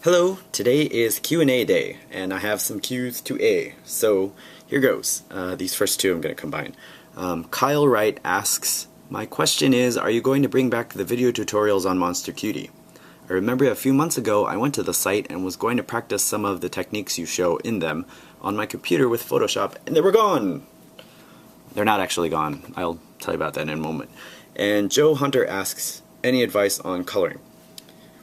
Hello, today is Q&A day, and I have some Q's to A. So here goes. These first two I'm going to combine. Kyle Wright asks, my question is, are you going to bring back the video tutorials on Monster Cutie? I remember a few months ago I went to the site and was going to practice some of the techniques you show in them on my computer with Photoshop, and they were gone! They're not actually gone. I'll tell you about that in a moment. And Joe Hunter asks, any advice on coloring?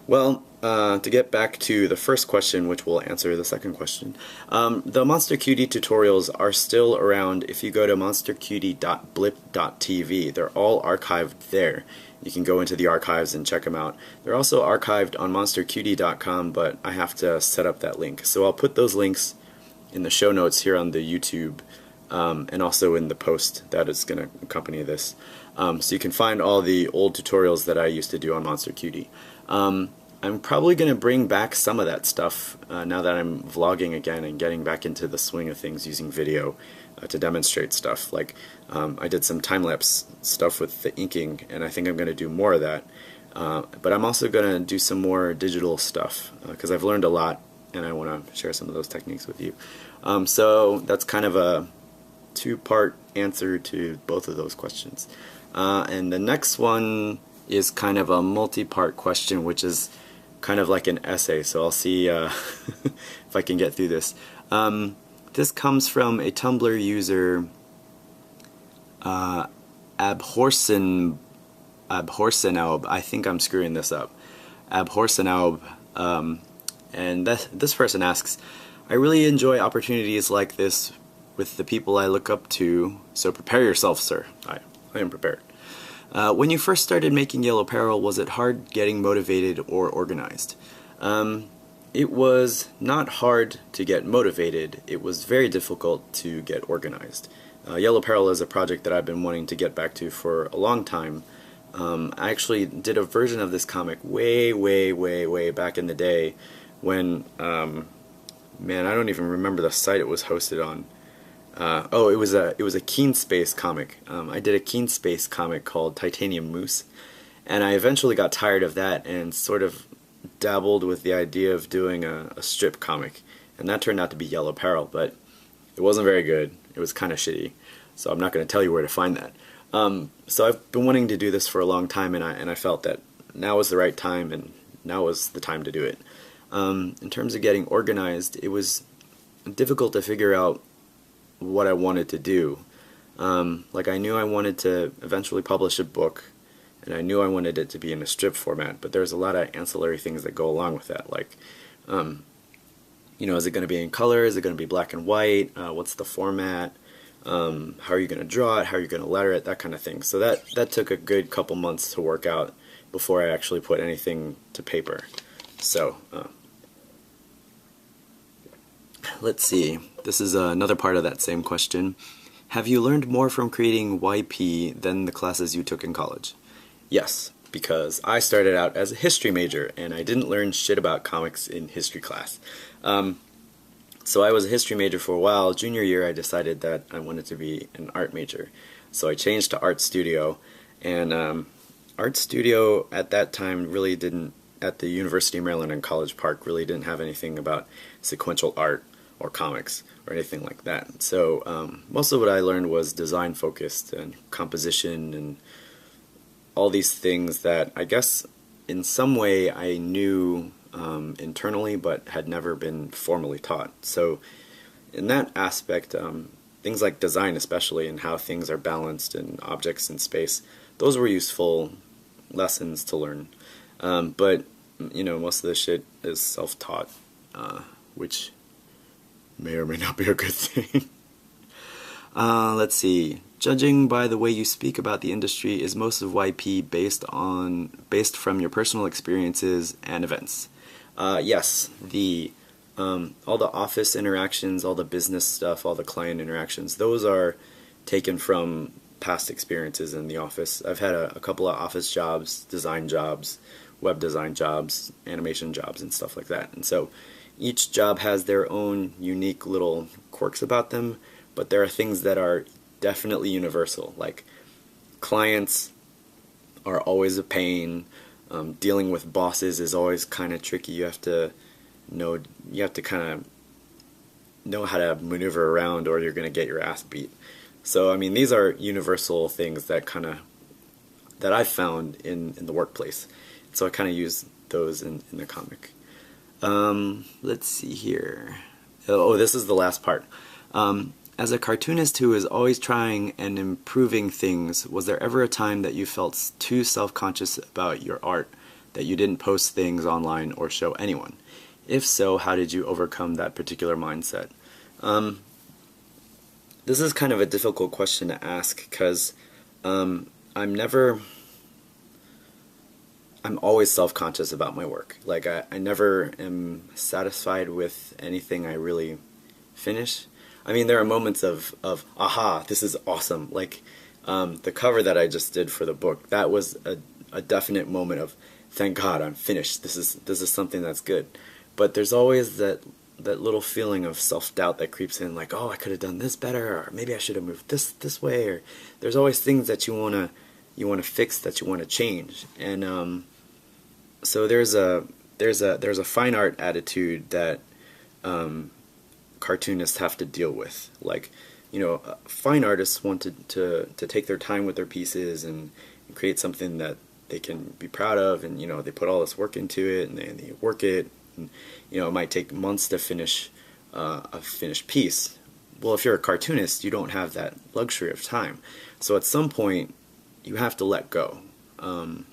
Well, to get back to the first question, which will answer the second question, the Monster Cutie tutorials are still around. If you go to monstercutie.blip.tv, they're all archived there. You can go into the archives and check them out. They're also archived on monstercutie.com, but I have to set up that link. So I'll put those links in the show notes here on the YouTube, and also in the post that is going to accompany this. So you can find all the old tutorials that I used to do on Monster Cutie. I'm probably going to bring back some of that stuff now that I'm vlogging again and getting back into the swing of things using video to demonstrate stuff. Like I did some time-lapse stuff with the inking, and I think I'm going to do more of that. But I'm also going to do some more digital stuff because I've learned a lot and I want to share some of those techniques with you. So that's kind of a two-part answer to both of those questions. And the next one is kind of a multi-part question, which is kind of like an essay, so I'll see if I can get through this. This comes from a Tumblr user, Abhorsenaub. I think I'm screwing this up. Abhorsenaub, and this person asks, I really enjoy opportunities like this with the people I look up to, so prepare yourself, sir. I am prepared. When you first started making Yellow Peril, was it hard getting motivated or organized? It was not hard to get motivated. It was very difficult to get organized. Yellow Peril is a project that I've been wanting to get back to for a long time. I actually did a version of this comic way back in the day when, man, I don't even remember the site it was hosted on. Oh, it was a Keen Space comic. I did a Keen Space comic called Titanium Moose, and I eventually got tired of that and sort of dabbled with the idea of doing a strip comic, and that turned out to be Yellow Peril, but it wasn't very good. It was kind of shitty, so I'm not going to tell you where to find that. So I've been wanting to do this for a long time, and I felt that now was the right time, and now was the time to do it. In terms of getting organized, it was difficult to figure out what I wanted to do. Like I knew I wanted to eventually publish a book, and I knew I wanted it to be in a strip format, but there's a lot of ancillary things that go along with that, like you know, is it going to be in color, is it going to be black and white, what's the format, how are you going to draw it, how are you going to letter it, that kind of thing. So that took a good couple months to work out before I actually put anything to paper. So let's see, this is another part of that same question. Have you learned more from creating YP than the classes you took in college? Yes, because I started out as a history major and I didn't learn shit about comics in history class. So I was a history major for a while. Junior year I decided that I wanted to be an art major. So I changed to art studio, and art studio at that time really didn't, at the University of Maryland in College Park, really didn't have anything about sequential art or comics or anything like that. So most of what I learned was design focused and composition and all these things that I guess in some way I knew internally but had never been formally taught. So in that aspect, things like design especially, and how things are balanced and objects in space, those were useful lessons to learn. But you know, most of the shit is self-taught, which may or may not be a good thing. Let's see. Judging by the way you speak about the industry, is most of YP based from your personal experiences and events? Yes. All the office interactions, all the business stuff, all the client interactions, those are taken from past experiences in the office. I've had a couple of office jobs, design jobs, web design jobs, animation jobs, and stuff like that. And so each job has their own unique little quirks about them, but there are things that are definitely universal. Like, clients are always a pain. Dealing with bosses is always kind of tricky. You have to you have to kind of know how to maneuver around, or you're going to get your ass beat. So I mean, these are universal things that I've found in the workplace. So I kind of use those in the comic. Let's see here. Oh, this is the last part. As a cartoonist who is always trying and improving things, was there ever a time that you felt too self-conscious about your art that you didn't post things online or show anyone? If so, how did you overcome that particular mindset? This is kind of a difficult question to ask because I'm always self-conscious about my work. Like I never am satisfied with anything I really finish. I mean, there are moments of aha, this is awesome. Like the cover that I just did for the book, that was a definite moment of thank God I'm finished. This is something that's good. But there's always that little feeling of self-doubt that creeps in, like, oh, I could have done this better, or maybe I should have moved this way, or there's always things that you wanna fix, that you wanna change. And so there's a fine art attitude that cartoonists have to deal with. Like, fine artists want to take their time with their pieces and create something that they can be proud of, and they put all this work into it, and they work it, and it might take months to finish a finished piece. Well, if you're a cartoonist, you don't have that luxury of time. So at some point, you have to let go. And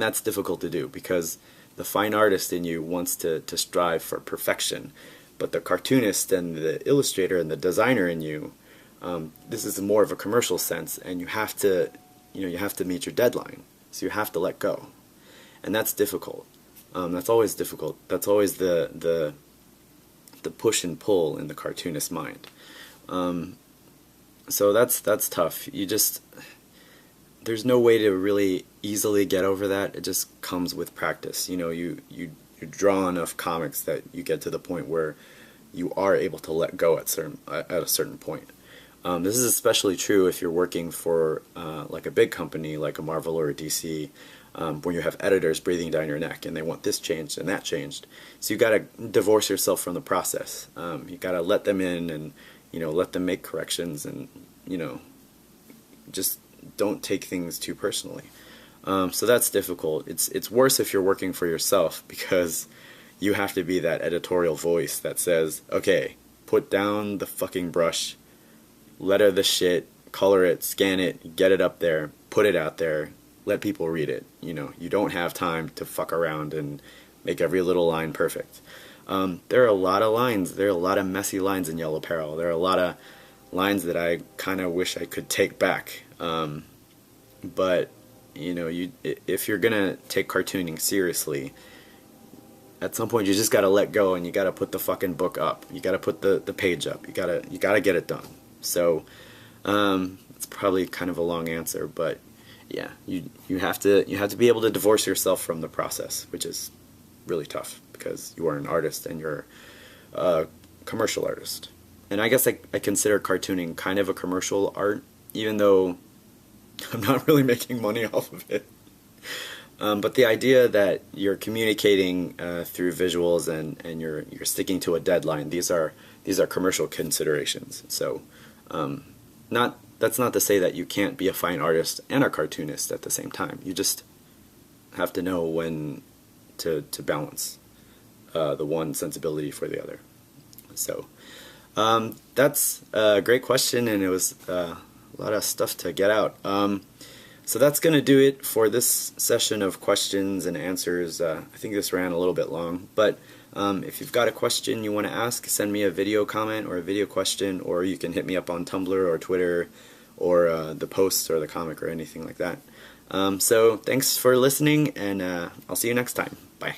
that's difficult to do because the fine artist in you wants to strive for perfection. But the cartoonist and the illustrator and the designer in you, this is more of a commercial sense, and you have to meet your deadline. So you have to let go. And that's difficult. That's always difficult. That's always the push and pull in the cartoonist mind. So that's tough. There's no way to really easily get over that. It just comes with practice. You draw enough comics that you get to the point where you are able to let go at a certain point. This is especially true if you're working for like a big company like a Marvel or a DC, where you have editors breathing down your neck and they want this changed and that changed. So you got to divorce yourself from the process. You got to let them in and let them make corrections, and just don't take things too personally. So that's difficult. It's worse if you're working for yourself, because you have to be that editorial voice that says, okay, put down the fucking brush, letter the shit, color it, scan it, get it up there, put it out there, let people read it. You don't have time to fuck around and make every little line perfect. There are a lot of lines. There are a lot of messy lines in Yellow Peril. There are a lot of lines that I kind of wish I could take back. But if you're gonna take cartooning seriously, at some point you just gotta let go, and you gotta put the fucking book up. You gotta put the page up. You gotta get it done. So it's probably kind of a long answer, but yeah, you have to be able to divorce yourself from the process, which is really tough because you are an artist and you're a commercial artist. And I guess I consider cartooning kind of a commercial art, even though I'm not really making money off of it. But the idea that you're communicating through visuals and you're sticking to a deadline, these are commercial considerations. So that's not to say that you can't be a fine artist and a cartoonist at the same time. You just have to know when to balance the one sensibility for the other. So that's a great question, and it was a lot of stuff to get out. So that's going to do it for this session of questions and answers. I think this ran a little bit long, but if you've got a question you want to ask, send me a video comment or a video question, or you can hit me up on Tumblr or Twitter or the posts or the comic or anything like that. So thanks for listening, and I'll see you next time. Bye.